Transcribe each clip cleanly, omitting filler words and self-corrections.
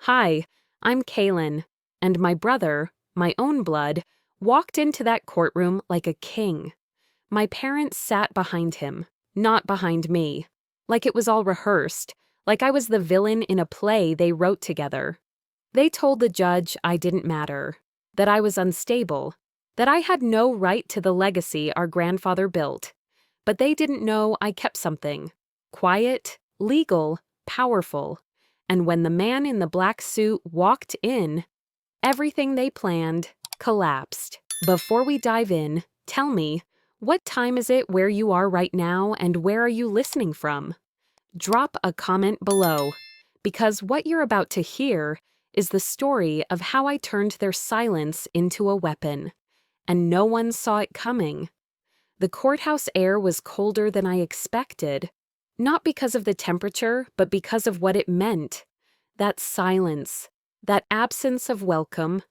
Hi, I'm Kaylin, and my brother, my own blood, walked into that courtroom like a king. My parents sat behind him, not behind me, like it was all rehearsed, like I was the villain in a play they wrote together. They told the judge I didn't matter, that I was unstable, that I had no right to the legacy our grandfather built. But they didn't know I kept something. Quiet, legal, powerful. And when the man in the black suit walked in, everything they planned collapsed. Before we dive in, tell me, what time is it where you are right now and where are you listening from? Drop a comment below, because what you're about to hear is the story of how I turned their silence into a weapon. And no one saw it coming. The courthouse air was colder than I expected, not because of the temperature, but because of what it meant. That silence, that absence of welcome.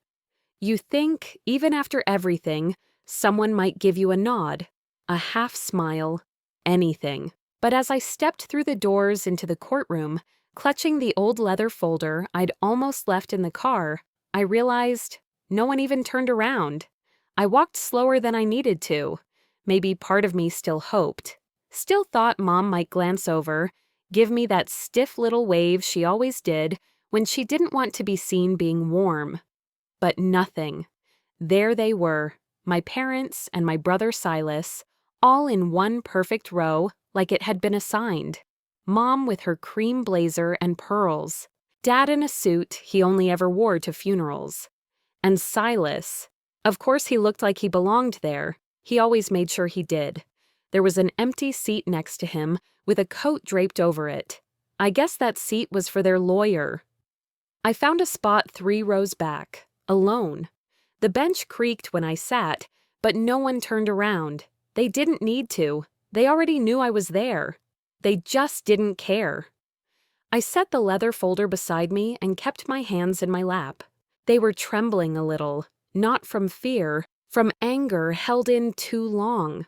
You think, even after everything, someone might give you a nod, a half smile, anything. But as I stepped through the doors into the courtroom, clutching the old leather folder I'd almost left in the car, I realized no one even turned around. I walked slower than I needed to. Maybe part of me still hoped. Still thought Mom might glance over, give me that stiff little wave she always did when she didn't want to be seen being warm. But nothing. There they were, my parents and my brother Silas, all in one perfect row like it had been assigned. Mom with her cream blazer and pearls. Dad in a suit he only ever wore to funerals. And Silas. Of course he looked like he belonged there. He always made sure he did. There was an empty seat next to him with a coat draped over it. I guess that seat was for their lawyer. I found a spot 3 rows back, alone. The bench creaked when I sat, but no one turned around. They didn't need to. They already knew I was there. They just didn't care. I set the leather folder beside me and kept my hands in my lap. They were trembling a little, not from fear, from anger held in too long.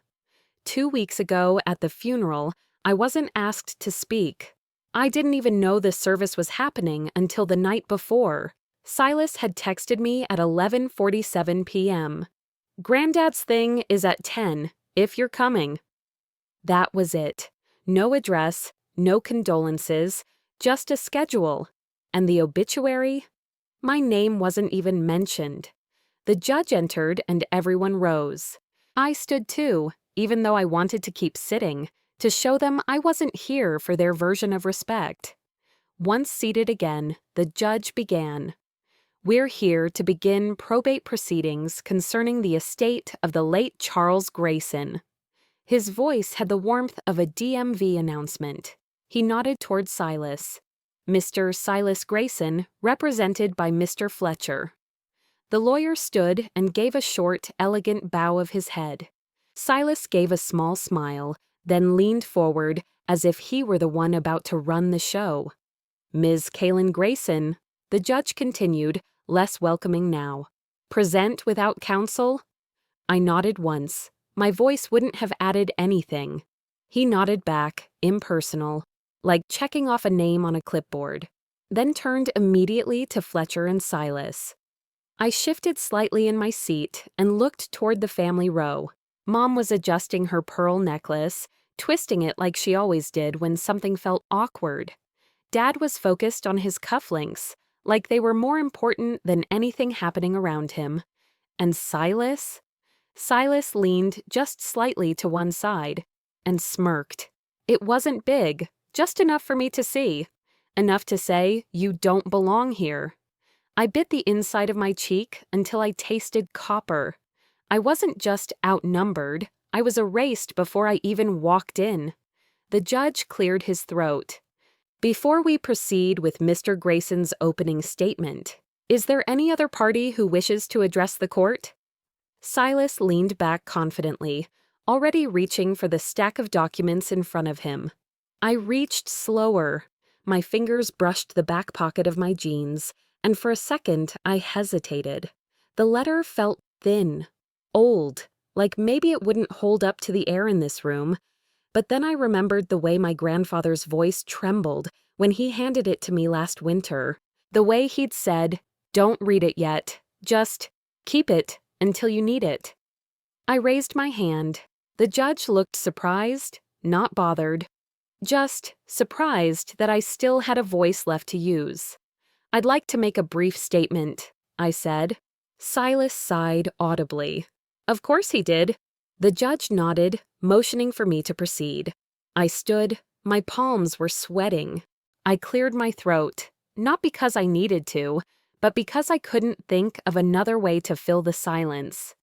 2 weeks ago at the funeral, I wasn't asked to speak. I didn't even know the service was happening until the night before. Silas had texted me at 11:47 p.m. Granddad's thing is at 10, if you're coming. That was it. No address, no condolences, just a schedule. And the obituary? My name wasn't even mentioned. The judge entered and everyone rose. I stood too, even though I wanted to keep sitting, to show them I wasn't here for their version of respect. Once seated again, the judge began. We're here to begin probate proceedings concerning the estate of the late Charles Grayson. His voice had the warmth of a DMV announcement. He nodded toward Silas. Mr. Silas Grayson, represented by Mr. Fletcher. The lawyer stood and gave a short, elegant bow of his head. Silas gave a small smile, then leaned forward as if he were the one about to run the show. Ms. Kaylin Grayson, the judge continued, less welcoming now. Present without counsel? I nodded once. My voice wouldn't have added anything. He nodded back, impersonal, like checking off a name on a clipboard, then turned immediately to Fletcher and Silas. I shifted slightly in my seat and looked toward the family row. Mom was adjusting her pearl necklace, twisting it like she always did when something felt awkward. Dad was focused on his cufflinks, like they were more important than anything happening around him. And Silas? Silas leaned just slightly to one side and smirked. It wasn't big, just enough for me to see. Enough to say, you don't belong here. I bit the inside of my cheek until I tasted copper. I wasn't just outnumbered, I was erased before I even walked in. The judge cleared his throat. Before we proceed with Mr. Grayson's opening statement, is there any other party who wishes to address the court? Silas leaned back confidently, already reaching for the stack of documents in front of him. I reached slower. My fingers brushed the back pocket of my jeans, and for a second I hesitated. The letter felt thin, old, like maybe it wouldn't hold up to the air in this room. But then I remembered the way my grandfather's voice trembled when he handed it to me last winter. The way he'd said, "Don't read it yet. Just keep it until you need it." I raised my hand. The judge looked surprised, not bothered. Just surprised that I still had a voice left to use. "I'd like to make a brief statement," I said. Silas sighed audibly. Of course he did. The judge nodded, motioning for me to proceed. I stood. My palms were sweating. I cleared my throat, not because I needed to, but because I couldn't think of another way to fill the silence.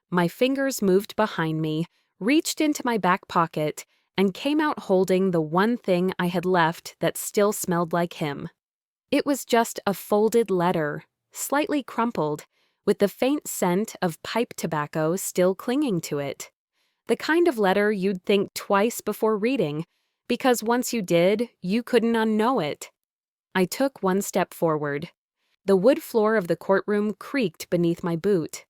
My fingers moved behind me, reached into my back pocket, and came out holding the one thing I had left that still smelled like him. It was just a folded letter, slightly crumpled, with the faint scent of pipe tobacco still clinging to it. The kind of letter you'd think twice before reading, because once you did, you couldn't unknow it. I took one step forward. The wood floor of the courtroom creaked beneath my boot.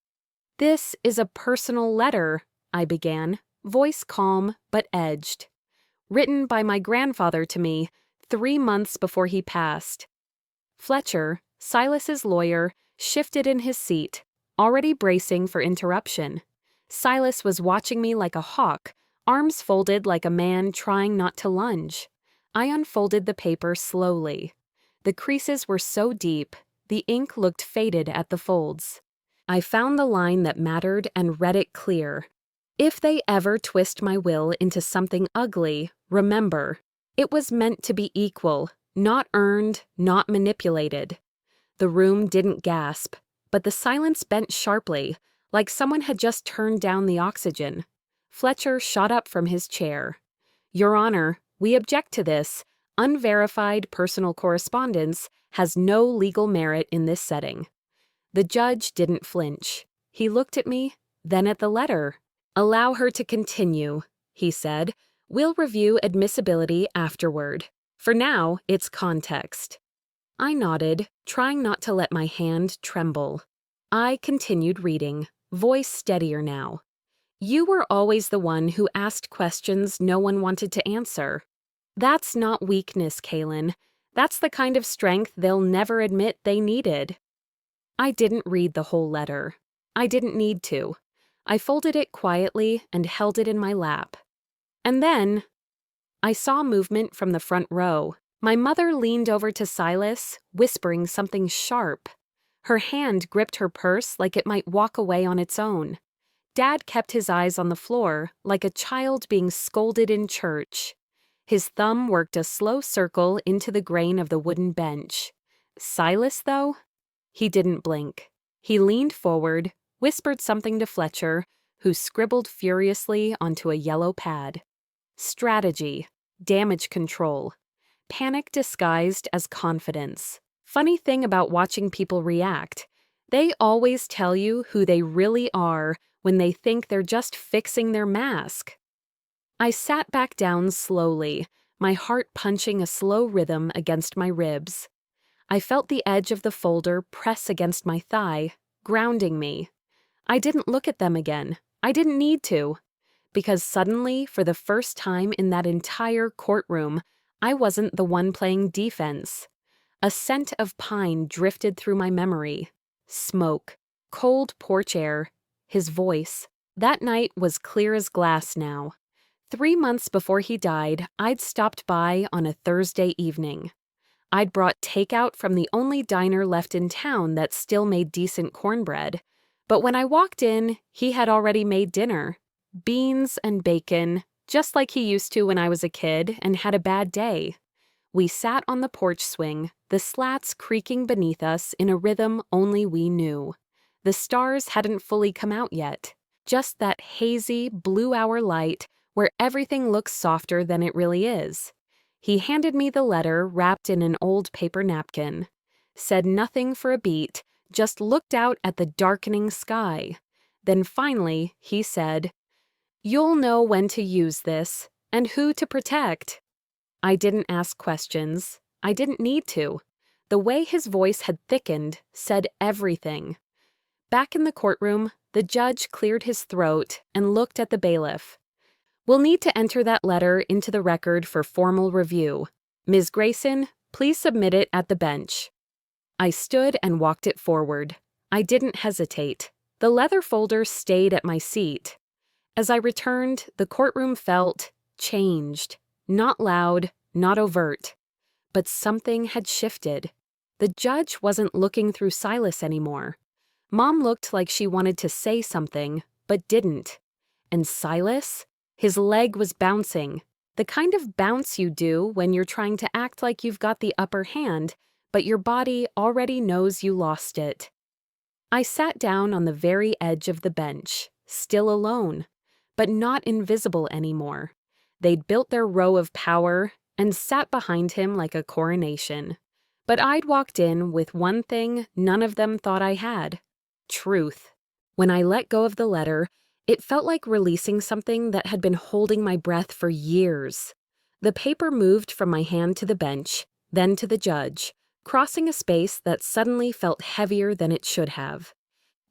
"This is a personal letter," I began, voice calm but edged. "Written by my grandfather to me 3 months before he passed." Fletcher, Silas's lawyer, shifted in his seat, already bracing for interruption. Silas was watching me like a hawk, arms folded like a man trying not to lunge. I unfolded the paper slowly. The creases were so deep, the ink looked faded at the folds. I found the line that mattered and read it clear. "If they ever twist my will into something ugly, remember, it was meant to be equal, not earned, not manipulated." The room didn't gasp, but the silence bent sharply, like someone had just turned down the oxygen. Fletcher shot up from his chair. "Your Honor, we object to this. Unverified personal correspondence has no legal merit in this setting." The judge didn't flinch. He looked at me, then at the letter. "Allow her to continue," he said. "We'll review admissibility afterward. For now, it's context." I nodded, trying not to let my hand tremble. I continued reading, voice steadier now. "You were always the one who asked questions no one wanted to answer. That's not weakness, Kaylin. That's the kind of strength they'll never admit they needed." I didn't read the whole letter. I didn't need to. I folded it quietly and held it in my lap. And then I saw movement from the front row. My mother leaned over to Silas, whispering something sharp. Her hand gripped her purse like it might walk away on its own. Dad kept his eyes on the floor, like a child being scolded in church. His thumb worked a slow circle into the grain of the wooden bench. Silas, though? He didn't blink. He leaned forward, whispered something to Fletcher, who scribbled furiously onto a yellow pad. Strategy, damage control, panic disguised as confidence. Funny thing about watching people react, they always tell you who they really are when they think they're just fixing their mask. I sat back down slowly, my heart punching a slow rhythm against my ribs. I felt the edge of the folder press against my thigh, grounding me. I didn't look at them again. I didn't need to. Because suddenly, for the first time in that entire courtroom, I wasn't the one playing defense. A scent of pine drifted through my memory. Smoke, cold porch air, his voice. That night was clear as glass now. 3 months before he died, I'd stopped by on a Thursday evening. I'd brought takeout from the only diner left in town that still made decent cornbread. But when I walked in, he had already made dinner. Beans and bacon, just like he used to when I was a kid and had a bad day. We sat on the porch swing, the slats creaking beneath us in a rhythm only we knew. The stars hadn't fully come out yet, just that hazy, blue-hour light where everything looks softer than it really is. He handed me the letter wrapped in an old paper napkin, said nothing for a beat, just looked out at the darkening sky. Then finally, he said, "You'll know when to use this, and who to protect." I didn't ask questions. I didn't need to. The way his voice had thickened said everything. Back in the courtroom, the judge cleared his throat and looked at the bailiff. "We'll need to enter that letter into the record for formal review. Ms. Grayson, please submit it at the bench." I stood and walked it forward. I didn't hesitate. The leather folder stayed at my seat. As I returned, the courtroom felt changed. Not loud, not overt. But something had shifted. The judge wasn't looking through Silas anymore. Mom looked like she wanted to say something, but didn't. And Silas? His leg was bouncing. The kind of bounce you do when you're trying to act like you've got the upper hand, but your body already knows you lost it. I sat down on the very edge of the bench, still alone, but not invisible anymore. They'd built their row of power and sat behind him like a coronation. But I'd walked in with one thing none of them thought I had: truth. When I let go of the letter, it felt like releasing something that had been holding my breath for years. The paper moved from my hand to the bench, then to the judge, crossing a space that suddenly felt heavier than it should have.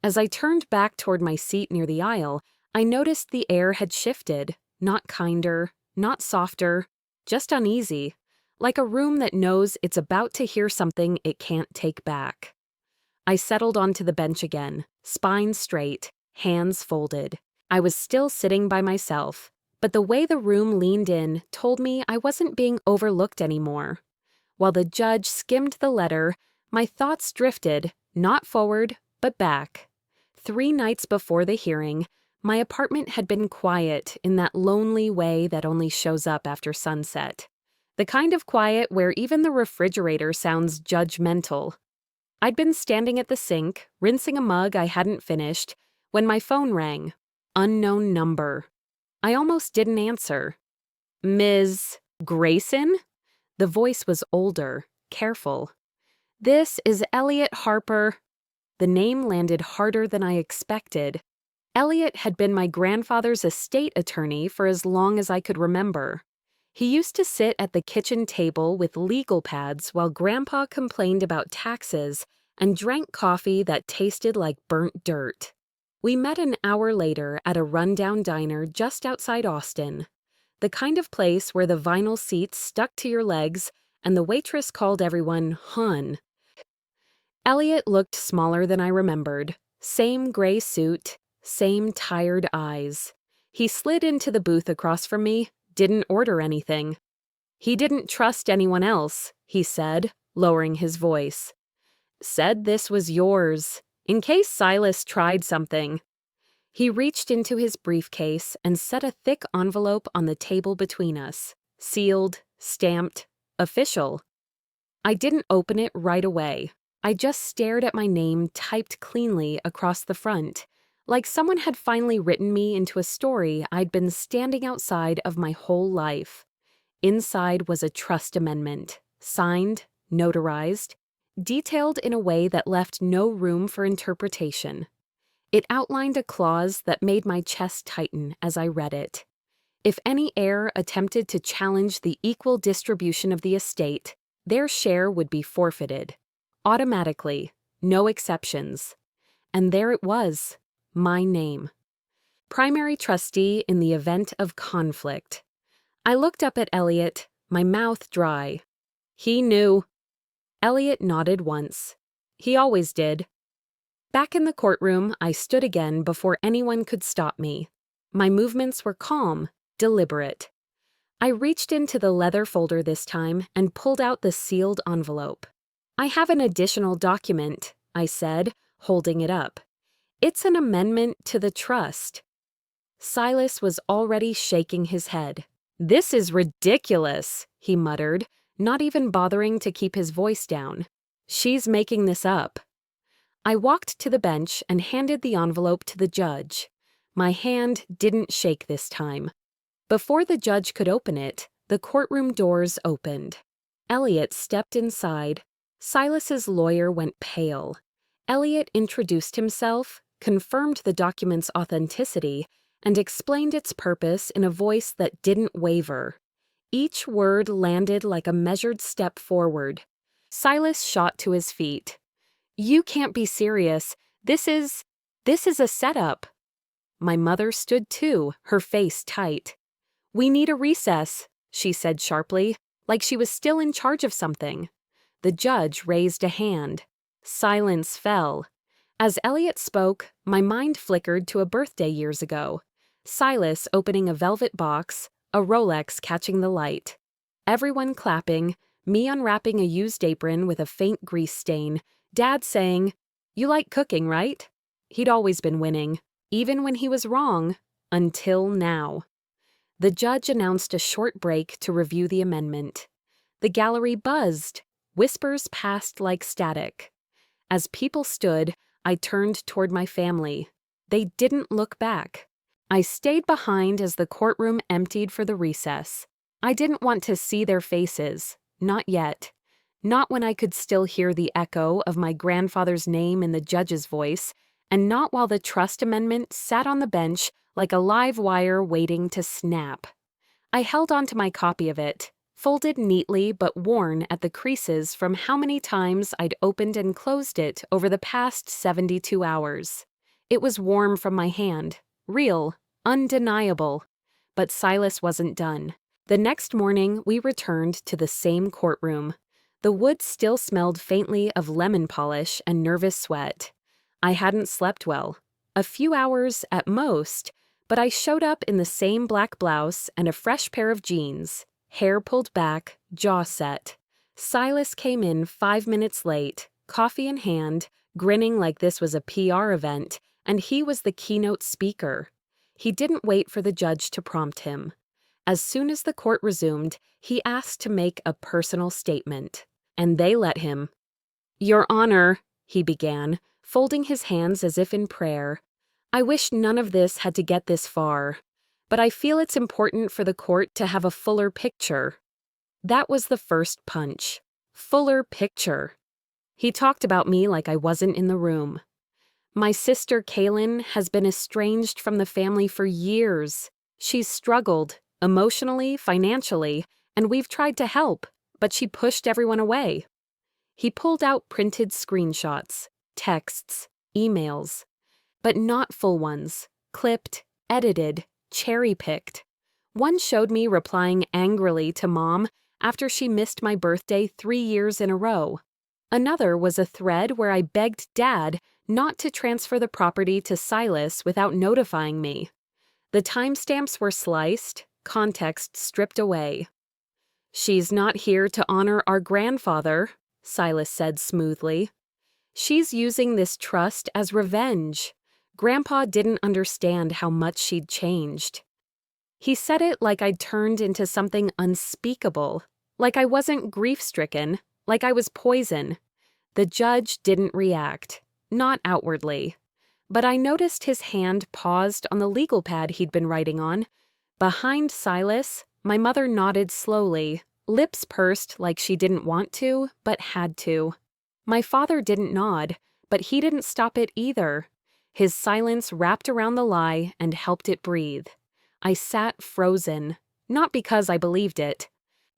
As I turned back toward my seat near the aisle, I noticed the air had shifted, not kinder, not softer, just uneasy, like a room that knows it's about to hear something it can't take back. I settled onto the bench again, spine straight, hands folded. I was still sitting by myself, but the way the room leaned in told me I wasn't being overlooked anymore. While the judge skimmed the letter, my thoughts drifted, not forward, but back. 3 nights before the hearing, my apartment had been quiet in that lonely way that only shows up after sunset. The kind of quiet where even the refrigerator sounds judgmental. I'd been standing at the sink, rinsing a mug I hadn't finished, when my phone rang. Unknown number. I almost didn't answer. Ms. Grayson? The voice was older, careful. This is Elliot Harper. The name landed harder than I expected. Elliot had been my grandfather's estate attorney for as long as I could remember. He used to sit at the kitchen table with legal pads while Grandpa complained about taxes and drank coffee that tasted like burnt dirt. We met an hour later at a rundown diner just outside Austin, the kind of place where the vinyl seats stuck to your legs and the waitress called everyone "hun." Elliot looked smaller than I remembered. Same gray suit, same tired eyes. He slid into the booth across from me, didn't order anything. He didn't trust anyone else, he said, lowering his voice. Said this was yours, in case Silas tried something. He reached into his briefcase and set a thick envelope on the table between us. Sealed, stamped, official. I didn't open it right away. I just stared at my name typed cleanly across the front, like someone had finally written me into a story I'd been standing outside of my whole life. Inside was a trust amendment, signed, notarized, detailed in a way that left no room for interpretation. It outlined a clause that made my chest tighten as I read it. If any heir attempted to challenge the equal distribution of the estate, their share would be forfeited. Automatically, no exceptions. And there it was, my name. Primary trustee in the event of conflict. I looked up at Elliot, my mouth dry. He knew. Elliot nodded once. He always did. Back in the courtroom, I stood again before anyone could stop me. My movements were calm, deliberate. I reached into the leather folder this time and pulled out the sealed envelope. I have an additional document, I said, holding it up. It's an amendment to the trust. Silas was already shaking his head. This is ridiculous, he muttered, not even bothering to keep his voice down. She's making this up. I walked to the bench and handed the envelope to the judge. My hand didn't shake this time. Before the judge could open it, the courtroom doors opened. Elliot stepped inside. Silas's lawyer went pale. Elliot introduced himself, confirmed the document's authenticity, and explained its purpose in a voice that didn't waver. Each word landed like a measured step forward. Silas shot to his feet. You can't be serious. This is a setup. My mother stood too, her face tight. We need a recess, she said sharply, like she was still in charge of something. The judge raised a hand. Silence fell. As Elliot spoke, my mind flickered to a birthday years ago. Silas opening a velvet box, a Rolex catching the light. Everyone clapping, me unwrapping a used apron with a faint grease stain, Dad saying, "You like cooking, right?" He'd always been winning, even when he was wrong, until now. The judge announced a short break to review the amendment. The gallery buzzed. Whispers passed like static. As people stood, I turned toward my family. They didn't look back. I stayed behind as the courtroom emptied for the recess. I didn't want to see their faces, not yet. Not when I could still hear the echo of my grandfather's name in the judge's voice, and not while the trust amendment sat on the bench like a live wire waiting to snap. I held onto my copy of it, folded neatly but worn at the creases from how many times I'd opened and closed it over the past 72 hours. It was warm from my hand, real, undeniable. But Silas wasn't done. The next morning, we returned to the same courtroom. The wood still smelled faintly of lemon polish and nervous sweat. I hadn't slept well. A few hours at most, but I showed up in the same black blouse and a fresh pair of jeans, hair pulled back, jaw set. Silas came in 5 minutes late, coffee in hand, grinning like this was a PR event, and he was the keynote speaker. He didn't wait for the judge to prompt him. As soon as the court resumed, he asked to make a personal statement, and they let him. "Your Honor," he began, folding his hands as if in prayer, "I wish none of this had to get this far, but I feel it's important for the court to have a fuller picture." That was the first punch. Fuller picture. He talked about me like I wasn't in the room. "My sister Kaylin has been estranged from the family for years. She's struggled, emotionally, financially, and we've tried to help, but she pushed everyone away." He pulled out printed screenshots, texts, emails, but not full ones, clipped, edited, cherry-picked. One showed me replying angrily to Mom after she missed my birthday 3 years in a row. Another was a thread where I begged Dad not to transfer the property to Silas without notifying me. The timestamps were sliced, context stripped away. "She's not here to honor our grandfather," Silas said smoothly. "She's using this trust as revenge. Grandpa didn't understand how much she'd changed." He said it like I'd turned into something unspeakable, like I wasn't grief-stricken, like I was poison. The judge didn't react, not outwardly. But I noticed his hand paused on the legal pad he'd been writing on. Behind Silas, my mother nodded slowly, lips pursed like she didn't want to, but had to. My father didn't nod, but he didn't stop it either. His silence wrapped around the lie and helped it breathe. I sat frozen, not because I believed it,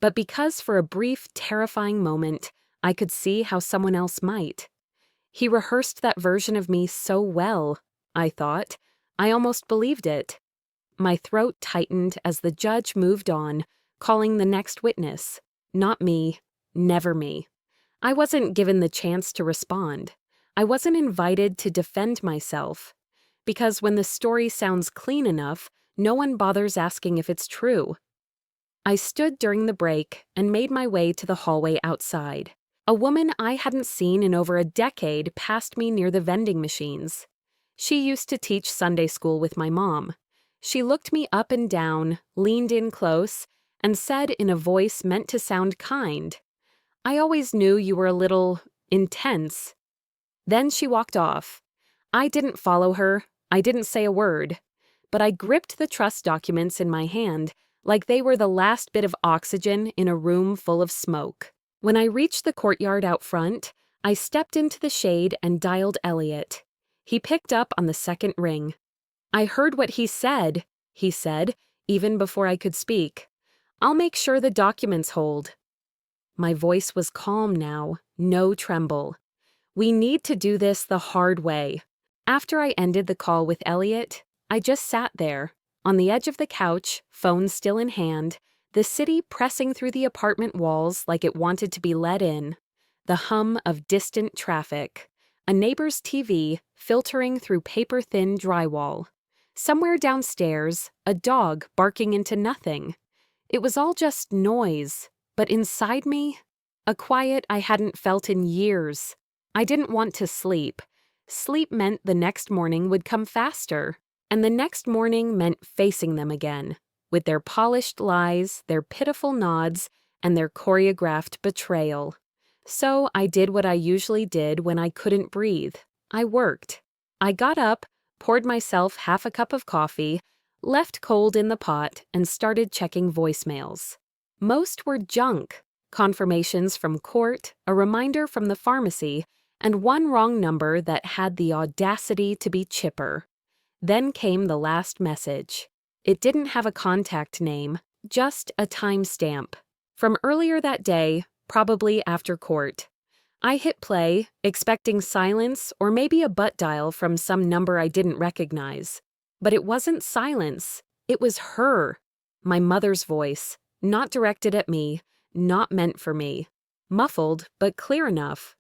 but because for a brief, terrifying moment, I could see how someone else might. He rehearsed that version of me so well, I thought. I almost believed it. My throat tightened as the judge moved on, calling the next witness. Not me, never me. I wasn't given the chance to respond. I wasn't invited to defend myself. Because when the story sounds clean enough, no one bothers asking if it's true. I stood during the break and made my way to the hallway outside. A woman I hadn't seen in over a decade passed me near the vending machines. She used to teach Sunday school with my mom. She looked me up and down, leaned in close, and said in a voice meant to sound kind, "I always knew you were a little intense." Then she walked off. I didn't follow her. I didn't say a word. But I gripped the trust documents in my hand like they were the last bit of oxygen in a room full of smoke. When I reached the courtyard out front, I stepped into the shade and dialed Elliot. He picked up on the second ring. "I heard what he said," he said, even before I could speak. "I'll make sure the documents hold." My voice was calm now, no tremble. "We need to do this the hard way." After I ended the call with Elliot, I just sat there, on the edge of the couch, phone still in hand, the city pressing through the apartment walls like it wanted to be let in. the hum of distant traffic, a neighbor's TV filtering through paper-thin drywall. Somewhere downstairs, a dog barking into nothing. It was all just noise, but inside me, a quiet I hadn't felt in years. I didn't want to sleep. Sleep meant the next morning would come faster, and the next morning meant facing them again, with their polished lies, their pitiful nods, and their choreographed betrayal. So I did what I usually did when I couldn't breathe. I worked. I got up, poured myself half a cup of coffee, left cold in the pot, and started checking voicemails. Most were junk, confirmations from court, a reminder from the pharmacy, and one wrong number that had the audacity to be chipper. Then came the last message. It didn't have a contact name, just a timestamp. From earlier that day, probably after court. I hit play, expecting silence or maybe a butt dial from some number I didn't recognize. But it wasn't silence. It was her. My mother's voice, not directed at me, not meant for me. Muffled, but clear enough.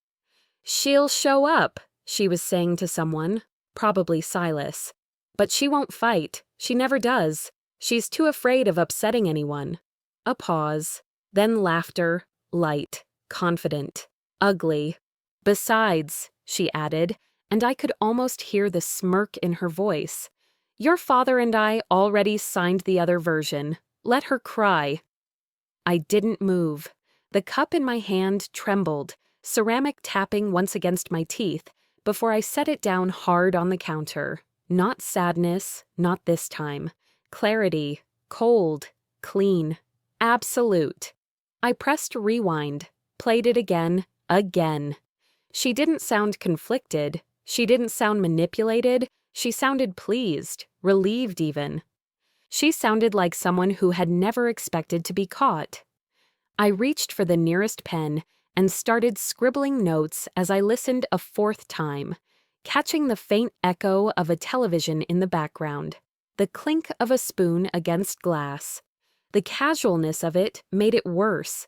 "She'll show up," she was saying to someone, probably Silas. "But she won't fight. She never does. She's too afraid of upsetting anyone." A pause. Then laughter, light, confident, ugly. "Besides," she added, and I could almost hear the smirk in her voice, "your father and I already signed the other version. Let her cry." I didn't move. The cup in my hand trembled, ceramic tapping once against my teeth, before I set it down hard on the counter. Not sadness, not this time. Clarity, cold, clean, absolute. I pressed rewind, played it again. She didn't sound conflicted. She didn't sound manipulated. She sounded pleased, relieved even. She sounded like someone who had never expected to be caught. I reached for the nearest pen and started scribbling notes as I listened a fourth time, catching the faint echo of a television in the background, the clink of a spoon against glass. The casualness of it made it worse.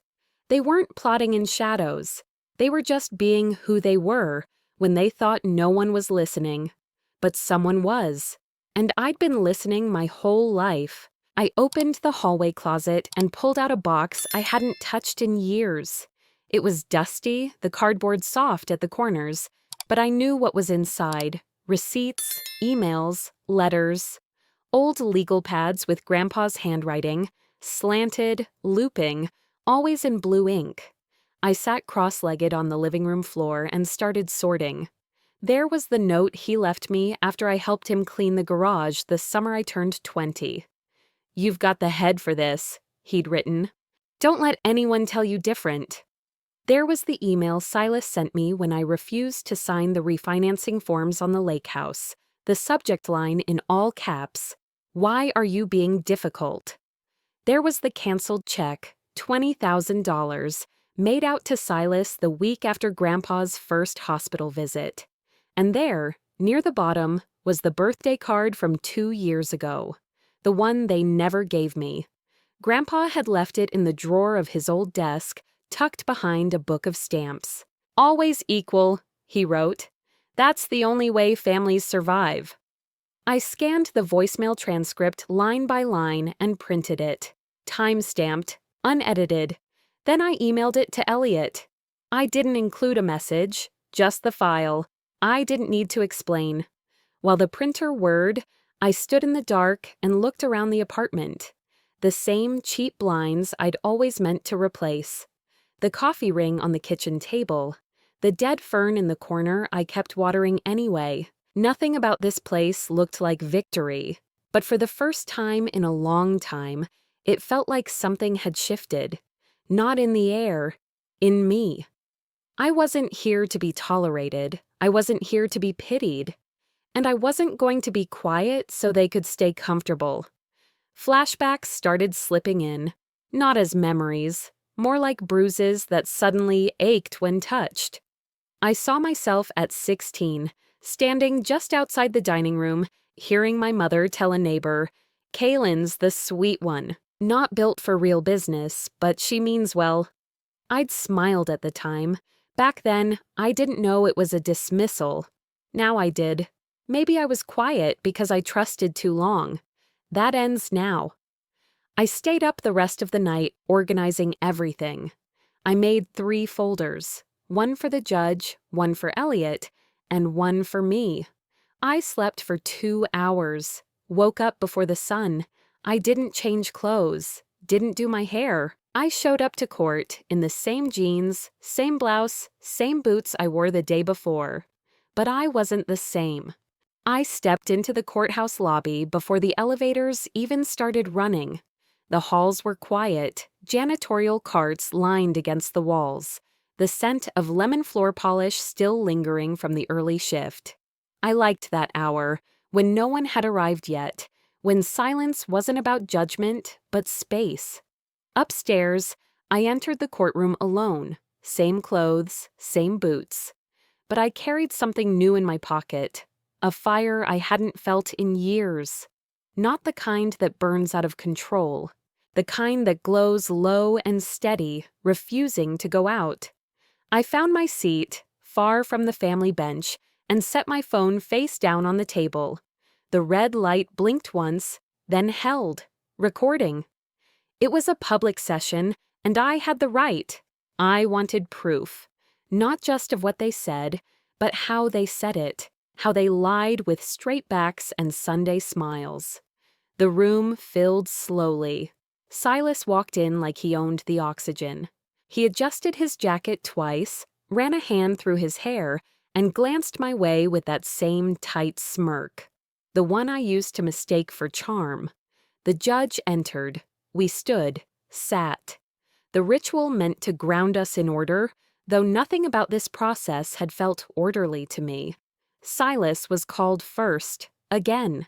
They weren't plotting in shadows. They were just being who they were when they thought no one was listening. But someone was. And I'd been listening my whole life. I opened the hallway closet and pulled out a box I hadn't touched in years. It was dusty, the cardboard soft at the corners, but I knew what was inside. Receipts, emails, letters, old legal pads with Grandpa's handwriting, slanted, looping, always in blue ink. I sat cross-legged on the living room floor and started sorting. There was the note he left me after I helped him clean the garage the summer I turned 20. "You've got the head for this," he'd written. "Don't let anyone tell you different." There was the email Silas sent me when I refused to sign the refinancing forms on the lake house, the subject line in all caps, "Why are you being difficult?" There was the canceled check, $20,000, made out to Silas the week after Grandpa's first hospital visit. And there, near the bottom, was the birthday card from 2 years ago, the one they never gave me. Grandpa had left it in the drawer of his old desk, tucked behind a book of stamps. "Always equal," he wrote. "That's the only way families survive." I scanned the voicemail transcript line by line and printed it. Time-stamped, unedited. Then I emailed it to Elliot. I didn't include a message, just the file. I didn't need to explain. While the printer whirred, I stood in the dark and looked around the apartment. The same cheap blinds I'd always meant to replace. The coffee ring on the kitchen table. The dead fern in the corner I kept watering anyway. Nothing about this place looked like victory. But for the first time in a long time, it felt like something had shifted. Not in the air, in me. I wasn't here to be tolerated. I wasn't here to be pitied. And I wasn't going to be quiet so they could stay comfortable. Flashbacks started slipping in, not as memories, more like bruises that suddenly ached when touched. I saw myself at 16, standing just outside the dining room, hearing my mother tell a neighbor, "Kaylin's the sweet one. Not built for real business, but she means well." I'd smiled at the time, Back then, I didn't know it was a dismissal. Now I did. Maybe I was quiet because I trusted too long. That ends now. I stayed up the rest of the night organizing everything. I made 3 folders, one for the judge, one for Elliot, and one for me. I slept for 2 hours, woke up before the sun. I didn't change clothes, didn't do my hair. I showed up to court in the same jeans, same blouse, same boots I wore the day before. But I wasn't the same. I stepped into the courthouse lobby before the elevators even started running. The halls were quiet, janitorial carts lined against the walls, the scent of lemon floor polish still lingering from the early shift. I liked that hour, when no one had arrived yet, when silence wasn't about judgment, but space. Upstairs, I entered the courtroom alone, same clothes, same boots. But I carried something new in my pocket, a fire I hadn't felt in years. Not the kind that burns out of control, the kind that glows low and steady, refusing to go out. I found my seat, far from the family bench, and set my phone face down on the table. The red light blinked once, then held, recording. It was a public session, and I had the right. I wanted proof, not just of what they said, but how they said it, how they lied with straight backs and Sunday smiles. The room filled slowly. Silas walked in like he owned the oxygen. He adjusted his jacket twice, ran a hand through his hair, and glanced my way with that same tight smirk, the one I used to mistake for charm. The judge entered. We stood, sat. The ritual meant to ground us in order, though nothing about this process had felt orderly to me. Silas was called first, again.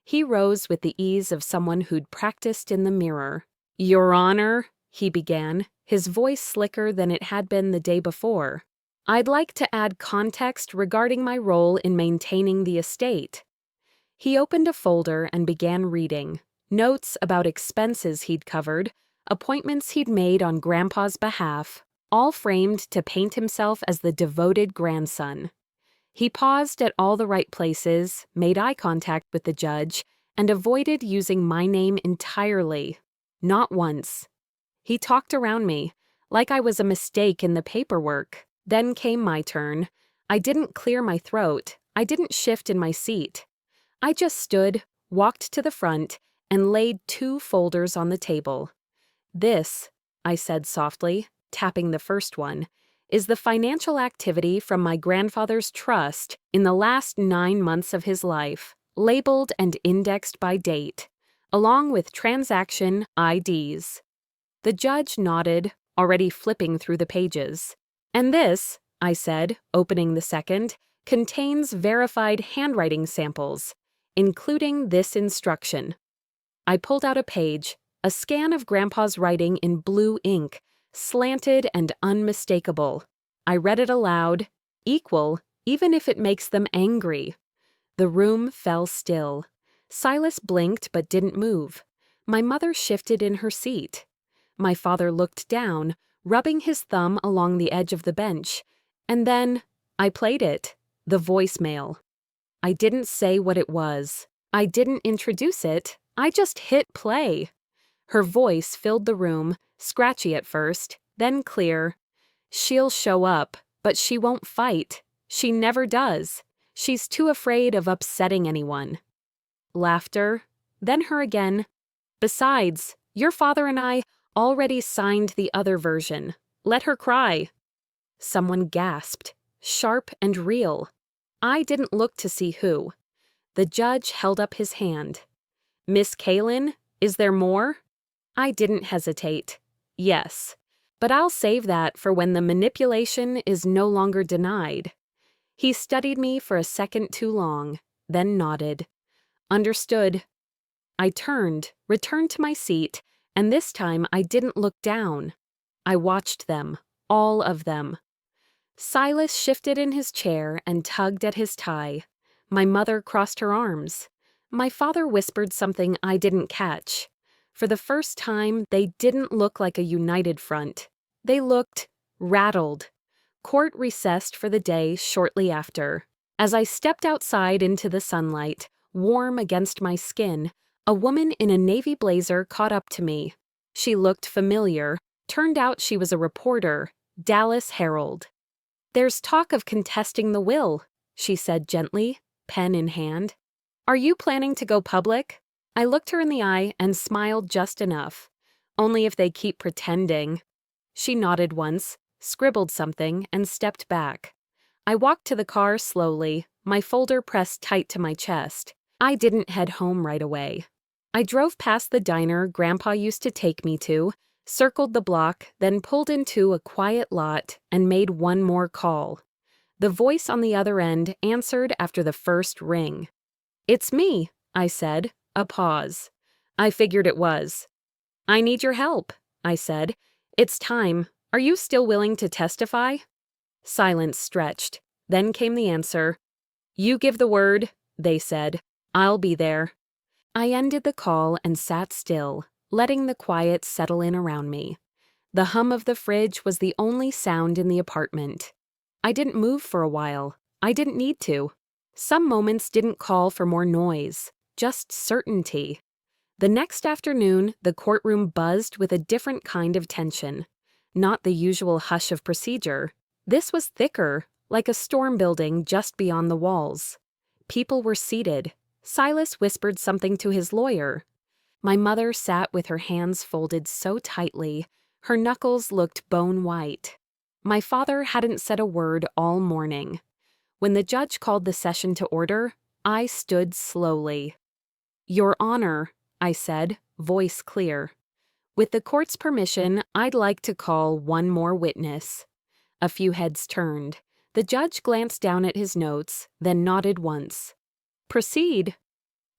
He rose with the ease of someone who'd practiced in the mirror. "Your Honor," he began, his voice slicker than it had been the day before. "I'd like to add context regarding my role in maintaining the estate." He opened a folder and began reading. Notes about expenses he'd covered, appointments he'd made on Grandpa's behalf, all framed to paint himself as the devoted grandson. He paused at all the right places, made eye contact with the judge, and avoided using my name entirely. Not once. He talked around me, like I was a mistake in the paperwork. Then came my turn. I didn't clear my throat. I didn't shift in my seat. I just stood, walked to the front, and laid 2 folders on the table. "This," I said softly, tapping the first one, "is the financial activity from my grandfather's trust in the last 9 months of his life, labeled and indexed by date, along with transaction IDs." The judge nodded, already flipping through the pages. "And this," I said, opening the second, "contains verified handwriting samples, including this instruction." I pulled out a page, a scan of Grandpa's writing in blue ink, slanted and unmistakable. I read it aloud, "Equal, even if it makes them angry." The room fell still. Silas blinked but didn't move. My mother shifted in her seat. My father looked down, rubbing his thumb along the edge of the bench. And then I played it, the voicemail. I didn't say what it was. I didn't introduce it. I just hit play. Her voice filled the room, scratchy at first, then clear. "She'll show up, but she won't fight. She never does. She's too afraid of upsetting anyone." Laughter, then her again. "Besides, your father and I already signed the other version. Let her cry." Someone gasped, sharp and real. I didn't look to see who. The judge held up his hand. "Miss Kalin, is there more?" I didn't hesitate. "Yes, but I'll save that for when the manipulation is no longer denied." He studied me for a second too long, then nodded. "Understood." I turned, returned to my seat, and this time I didn't look down. I watched them, all of them. Silas shifted in his chair and tugged at his tie. My mother crossed her arms. My father whispered something I didn't catch. For the first time, they didn't look like a united front. They looked rattled. Court recessed for the day shortly after. As I stepped outside into the sunlight, warm against my skin, a woman in a navy blazer caught up to me. She looked familiar. Turned out she was a reporter, Dallas Herald. "There's talk of contesting the will," she said gently, pen in hand. "Are you planning to go public?" I looked her in the eye and smiled just enough. "Only if they keep pretending." She nodded once, scribbled something, and stepped back. I walked to the car slowly, my folder pressed tight to my chest. I didn't head home right away. I drove past the diner Grandpa used to take me to, circled the block, then pulled into a quiet lot and made one more call. The voice on the other end answered after the first ring. "It's me," I said, a pause. I figured it was. "I need your help," I said. "It's time. Are you still willing to testify?" Silence stretched. Then came the answer. "You give the word," they said. "I'll be there." I ended the call and sat still, letting the quiet settle in around me. The hum of the fridge was the only sound in the apartment. I didn't move for a while. I didn't need to. Some moments didn't call for more noise, just certainty. The next afternoon, the courtroom buzzed with a different kind of tension. Not the usual hush of procedure. This was thicker, like a storm building just beyond the walls. People were seated. Silas whispered something to his lawyer. My mother sat with her hands folded so tightly, her knuckles looked bone white. My father hadn't said a word all morning. When the judge called the session to order, I stood slowly. "Your Honor," I said, voice clear. "With the court's permission, I'd like to call one more witness." A few heads turned. The judge glanced down at his notes, then nodded once. "Proceed."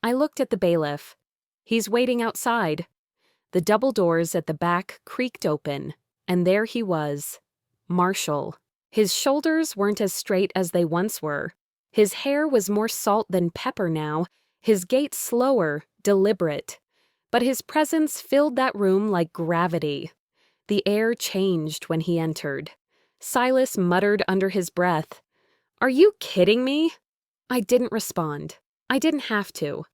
I looked at the bailiff. "He's waiting outside." The double doors at the back creaked open, and there he was, Marshall. His shoulders weren't as straight as they once were. His hair was more salt than pepper now, his gait slower, deliberate. But his presence filled that room like gravity. The air changed when he entered. Silas muttered under his breath, "Are you kidding me?" I didn't respond. I didn't have to.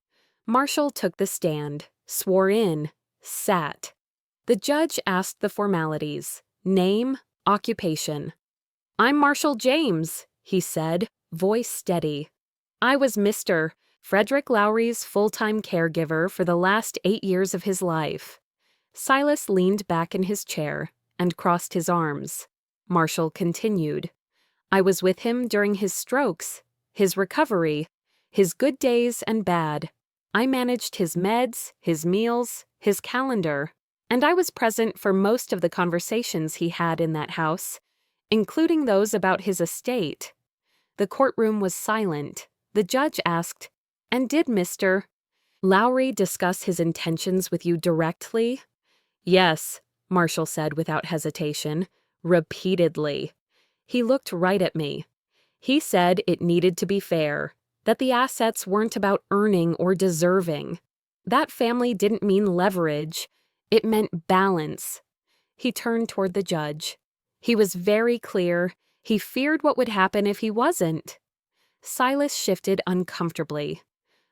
Marshall took the stand, swore in, sat. The judge asked the formalities. Name, occupation. "I'm Marshall James," he said, voice steady. "I was Mr. Frederick Lowry's full-time caregiver for the last 8 years of his life." Silas leaned back in his chair and crossed his arms. Marshall continued. "I was with him during his strokes, his recovery, his good days and bad. I managed his meds, his meals, his calendar, and I was present for most of the conversations he had in that house, including those about his estate." The courtroom was silent. The judge asked, "And did Mr. Lowry discuss his intentions with you directly?" "Yes," Marshall said without hesitation, "repeatedly." He looked right at me. "He said it needed to be fair, that the assets weren't about earning or deserving. That family didn't mean leverage. It meant balance." He turned toward the judge. He was very clear. He feared what would happen if he wasn't. Silas shifted uncomfortably.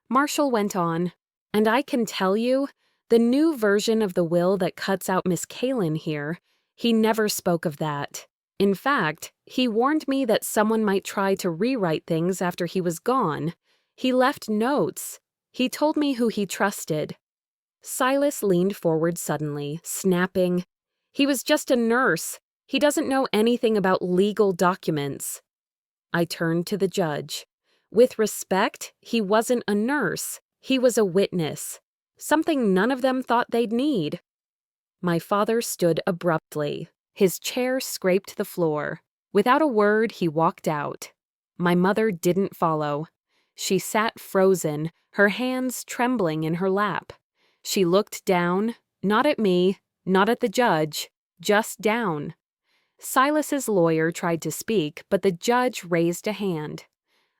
Marshall went on, "And I can tell you, the new version of the will that cuts out Miss Kalin here, he never spoke of that. In fact, he warned me that someone might try to rewrite things after he was gone. He left notes. He told me who he trusted." Silas leaned forward suddenly, snapping, "He was just a nurse. He doesn't know anything about legal documents." I turned to the judge. With respect, he wasn't a nurse. He was a witness. Something none of them thought they'd need. My father stood abruptly. His chair scraped the floor. Without a word, he walked out. My mother didn't follow. She sat frozen, her hands trembling in her lap. She looked down, not at me, not at the judge, just down. Silas's lawyer tried to speak, but the judge raised a hand.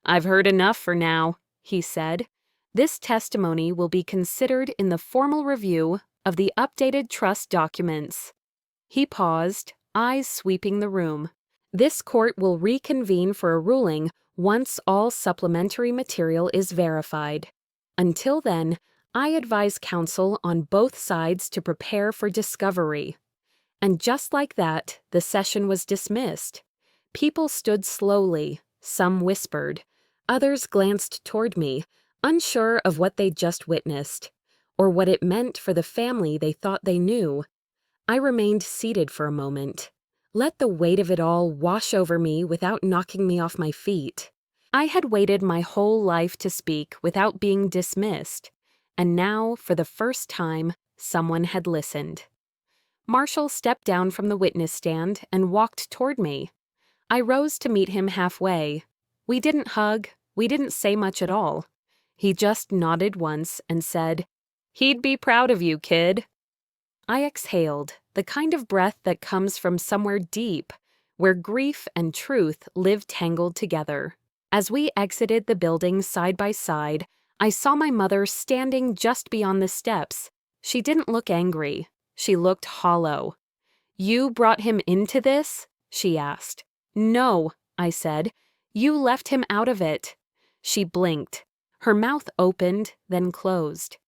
"I've heard enough for now," he said. "This testimony will be considered in the formal review of the updated trust documents." He paused, eyes sweeping the room. This court will reconvene for a ruling once all supplementary material is verified. Until then, I advise counsel on both sides to prepare for discovery." And just like that, the session was dismissed. People stood slowly, some whispered, others glanced toward me, unsure of what they'd just witnessed, or what it meant for the family they thought they knew. I remained seated for a moment. Let the weight of it all wash over me without knocking me off my feet. I had waited my whole life to speak without being dismissed, and now, for the first time, someone had listened. Marshall stepped down from the witness stand and walked toward me. I rose to meet him halfway. We didn't hug, we didn't say much at all. He just nodded once and said, "He'd be proud of you, kid." I exhaled, the kind of breath that comes from somewhere deep, where grief and truth live tangled together. As we exited the building side by side, I saw my mother standing just beyond the steps. She didn't look angry. She looked hollow. "You brought him into this?" she asked. "No," I said. "You left him out of it." She blinked. Her mouth opened, then closed.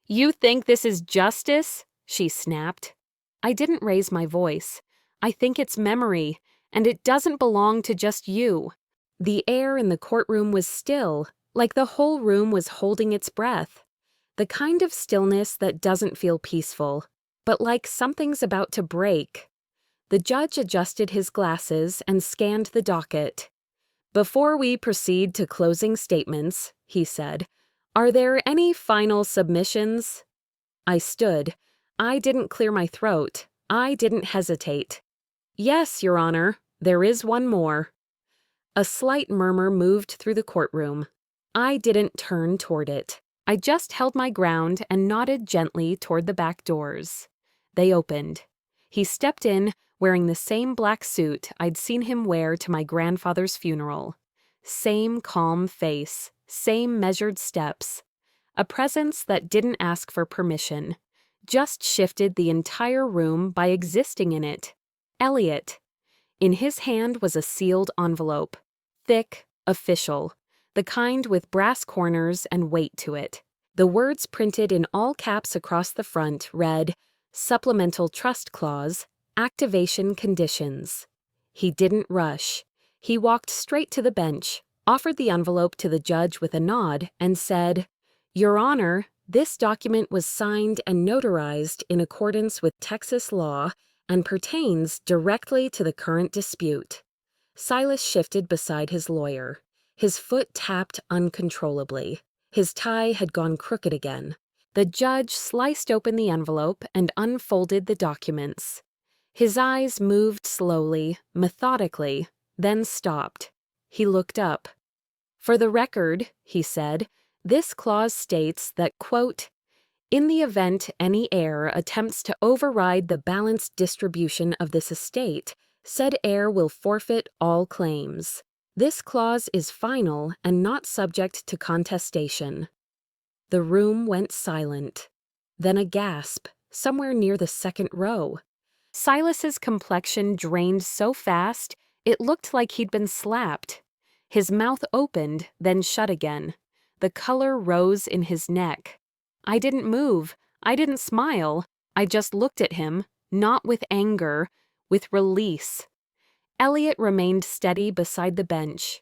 "You think this is justice?" she snapped. I didn't raise my voice. "I think it's memory, and it doesn't belong to just you." The air in the courtroom was still, like the whole room was holding its breath. The kind of stillness that doesn't feel peaceful, but like something's about to break. The judge adjusted his glasses and scanned the docket. "Before we proceed to closing statements," he said, "are there any final submissions?" I stood. I didn't clear my throat. I didn't hesitate. "Yes, Your Honor, there is one more." A slight murmur moved through the courtroom. I didn't turn toward it. I just held my ground and nodded gently toward the back doors. They opened. He stepped in, wearing the same black suit I'd seen him wear to my grandfather's funeral. Same calm face, same measured steps. A presence that didn't ask for permission, just shifted the entire room by existing in it. Elliot. In his hand was a sealed envelope. Thick, official. The kind with brass corners and weight to it. The words printed in all caps across the front read, "Supplemental Trust Clause, Activation Conditions." He didn't rush. He walked straight to the bench, offered the envelope to the judge with a nod, and said, "Your Honor, this document was signed and notarized in accordance with Texas law and pertains directly to the current dispute." Silas shifted beside his lawyer. His foot tapped uncontrollably. His tie had gone crooked again. The judge sliced open the envelope and unfolded the documents. His eyes moved slowly, methodically, then stopped. He looked up. "For the record," he said, "this clause states that, quote, in the event any heir attempts to override the balanced distribution of this estate, said heir will forfeit all claims. This clause is final and not subject to contestation." The room went silent. Then a gasp, somewhere near the second row. Silas's complexion drained so fast, it looked like he'd been slapped. His mouth opened, then shut again. The color rose in his neck. I didn't move. I didn't smile. I just looked at him, not with anger, with release. Elliot remained steady beside the bench.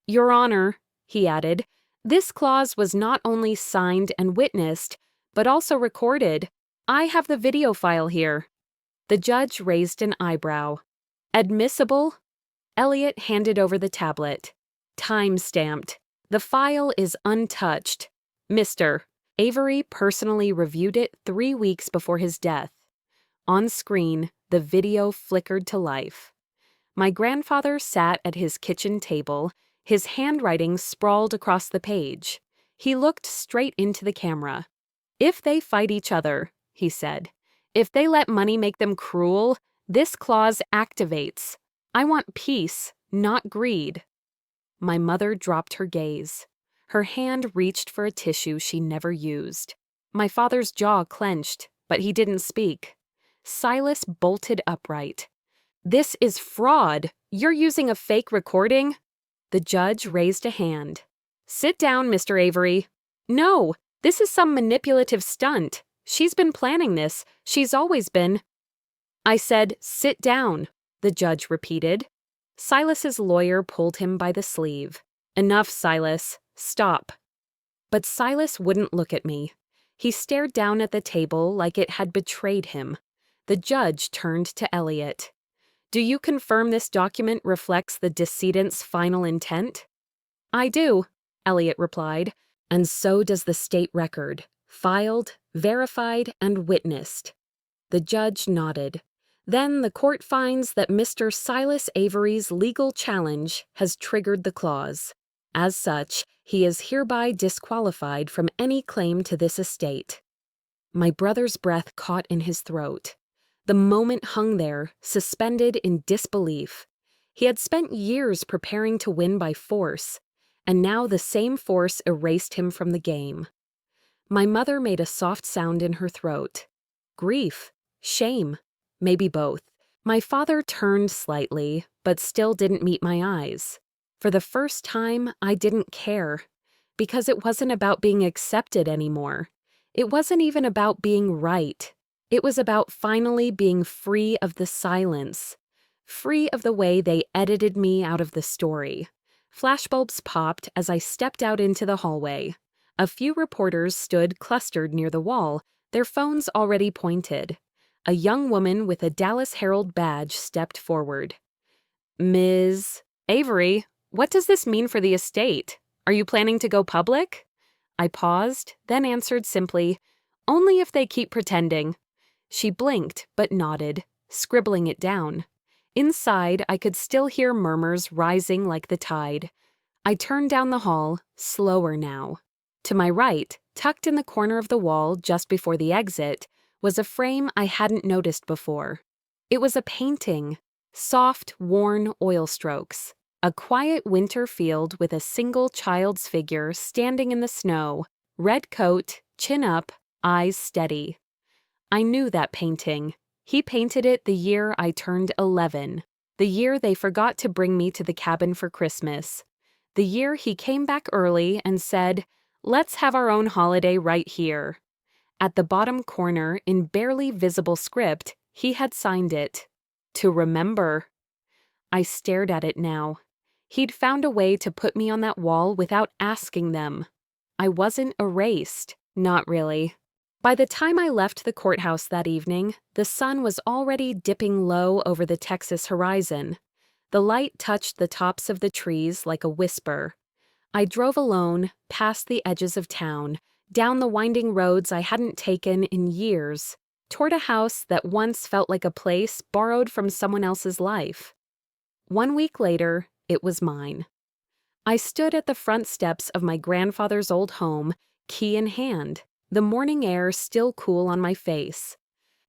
"Your Honor," he added, "this clause was not only signed and witnessed, but also recorded. I have the video file here." The judge raised an eyebrow. "Admissible?" Elliot handed over the tablet. "Time-stamped. The file is untouched. Mr. Avery personally reviewed it 3 weeks before his death." On screen, the video flickered to life. My grandfather sat at his kitchen table, his handwriting sprawled across the page. He looked straight into the camera. "If they fight each other," he said, "if they let money make them cruel, this clause activates. I want peace, not greed." My mother dropped her gaze. Her hand reached for a tissue she never used. My father's jaw clenched, but he didn't speak. Silas bolted upright. This is fraud. You're using a fake recording? The judge raised a hand. Sit down, Mr. Avery. No, this is some manipulative stunt. She's been planning this. She's always been. I said, sit down, the judge repeated. Silas's lawyer pulled him by the sleeve. Enough, Silas. Stop. But Silas wouldn't look at me. He stared down at the table like it had betrayed him. The judge turned to Elliot. Do you confirm this document reflects the decedent's final intent? I do, Elliot replied, and so does the state record, filed, verified, and witnessed. The judge nodded. Then the court finds that Mr. Silas Avery's legal challenge has triggered the clause. As such, he is hereby disqualified from any claim to this estate. My brother's breath caught in his throat. The moment hung there, suspended in disbelief. He had spent years preparing to win by force, and now the same force erased him from the game. My mother made a soft sound in her throat. Grief, shame, maybe both. My father turned slightly, but still didn't meet my eyes. For the first time, I didn't care, because it wasn't about being accepted anymore. It wasn't even about being right. It was about finally being free of the silence, free of the way they edited me out of the story. Flashbulbs popped as I stepped out into the hallway. A few reporters stood clustered near the wall, their phones already pointed. A young woman with a Dallas Herald badge stepped forward. Ms. Avery, what does this mean for the estate? Are you planning to go public? I paused, then answered simply, only if they keep pretending. She blinked but nodded, scribbling it down. Inside, I could still hear murmurs rising like the tide. I turned down the hall, slower now. To my right, tucked in the corner of the wall just before the exit, was a frame I hadn't noticed before. It was a painting, soft, worn oil strokes. A quiet winter field with a single child's figure standing in the snow, red coat, chin up, eyes steady. I knew that painting. He painted it the year I turned 11, the year they forgot to bring me to the cabin for Christmas, the year he came back early and said, let's have our own holiday right here. At the bottom corner, in barely visible script, he had signed it. To remember. I stared at it now. He'd found a way to put me on that wall without asking them. I wasn't erased. Not really. By the time I left the courthouse that evening, the sun was already dipping low over the Texas horizon. The light touched the tops of the trees like a whisper. I drove alone, past the edges of town, down the winding roads I hadn't taken in years, toward a house that once felt like a place borrowed from someone else's life. 1 week later, it was mine. I stood at the front steps of my grandfather's old home, key in hand, the morning air still cool on my face.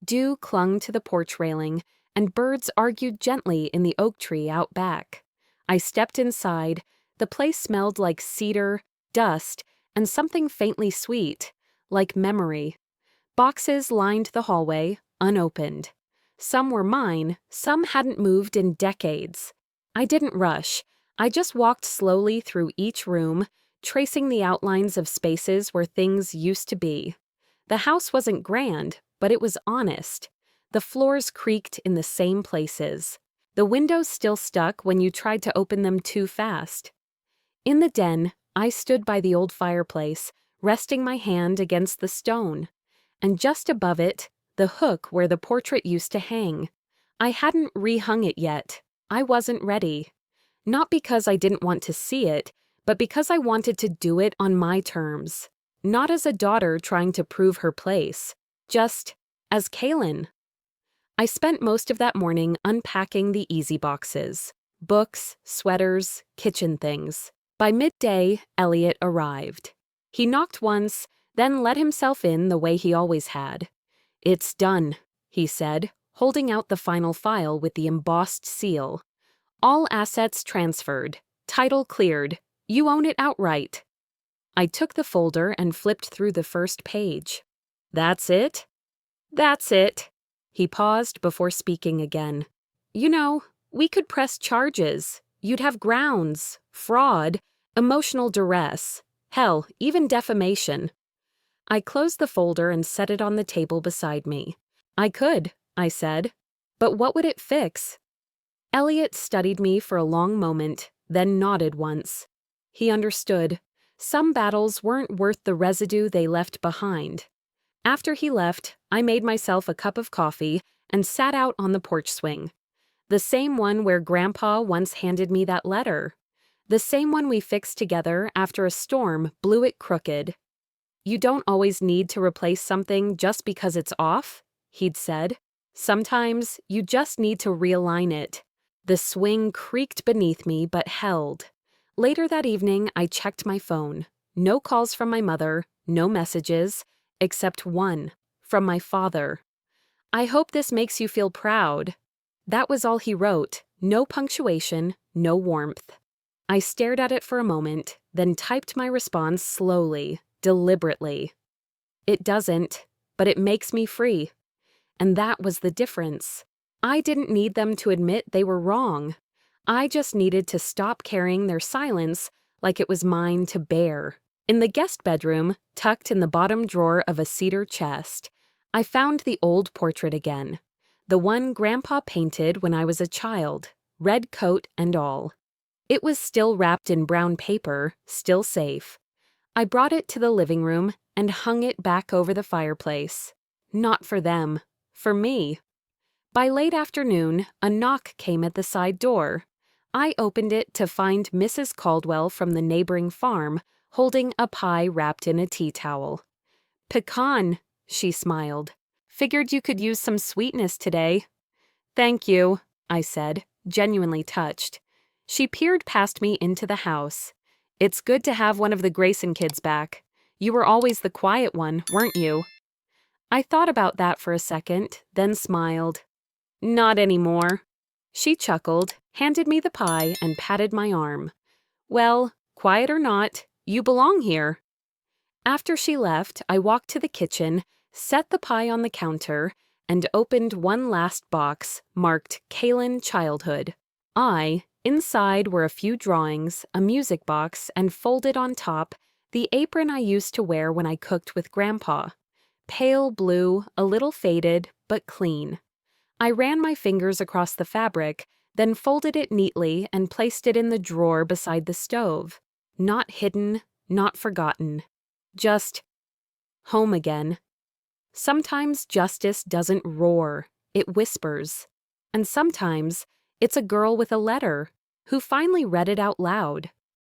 Dew clung to the porch railing, and birds argued gently in the oak tree out back. I stepped inside. The place smelled like cedar, dust, and something faintly sweet, like memory. Boxes lined the hallway, unopened. Some were mine, some hadn't moved in decades. I didn't rush. I just walked slowly through each room, tracing the outlines of spaces where things used to be. The house wasn't grand, but it was honest. The floors creaked in the same places. The windows still stuck when you tried to open them too fast. In the den, I stood by the old fireplace, resting my hand against the stone. And just above it, the hook where the portrait used to hang. I hadn't rehung it yet. I wasn't ready. Not because I didn't want to see it, but because I wanted to do it on my terms. Not as a daughter trying to prove her place, just as Kaylin. I spent most of that morning unpacking the easy boxes. Books, sweaters, kitchen things. By midday, Elliot arrived. He knocked once, then let himself in the way he always had. It's done, he said, holding out the final file with the embossed seal. All assets transferred. Title cleared. You own it outright. I took the folder and flipped through the first page. That's it? That's it. He paused before speaking again. You know, we could press charges. You'd have grounds, fraud, emotional duress, hell, even defamation. I closed the folder and set it on the table beside me. I could, I said. But what would it fix? Elliot studied me for a long moment, then nodded once. He understood. Some battles weren't worth the residue they left behind. After he left, I made myself a cup of coffee and sat out on the porch swing. The same one where Grandpa once handed me that letter. The same one we fixed together after a storm blew it crooked. You don't always need to replace something just because it's off, he'd said. Sometimes you just need to realign it. The swing creaked beneath me but held. Later that evening, I checked my phone. No calls from my mother, no messages, except one, from my father. I hope this makes you feel proud. That was all he wrote, no punctuation, no warmth. I stared at it for a moment, then typed my response slowly, deliberately. It doesn't, but it makes me free. And that was the difference. I didn't need them to admit they were wrong. I just needed to stop carrying their silence like it was mine to bear. In the guest bedroom, tucked in the bottom drawer of a cedar chest, I found the old portrait again. The one Grandpa painted when I was a child, red coat and all. It was still wrapped in brown paper, still safe. I brought it to the living room and hung it back over the fireplace. Not for them, for me. By late afternoon, a knock came at the side door. I opened it to find Mrs. Caldwell from the neighboring farm, holding a pie wrapped in a tea towel. "Pecan," she smiled. "Figured you could use some sweetness today." "Thank you," I said, genuinely touched. She peered past me into the house. "It's good to have one of the Grayson kids back. You were always the quiet one, weren't you?" I thought about that for a second, then smiled. "Not anymore." She chuckled, handed me the pie, and patted my arm. "Well, quiet or not, you belong here." After she left, I walked to the kitchen, set the pie on the counter, and opened one last box marked Kaylin Childhood. Inside were a few drawings, a music box, and folded on top, the apron I used to wear when I cooked with Grandpa. Pale blue, a little faded, but clean. I ran my fingers across the fabric, then folded it neatly and placed it in the drawer beside the stove. Not hidden, not forgotten. Just home again. Sometimes justice doesn't roar, it whispers. And sometimes it's a girl with a letter who finally read it out loud.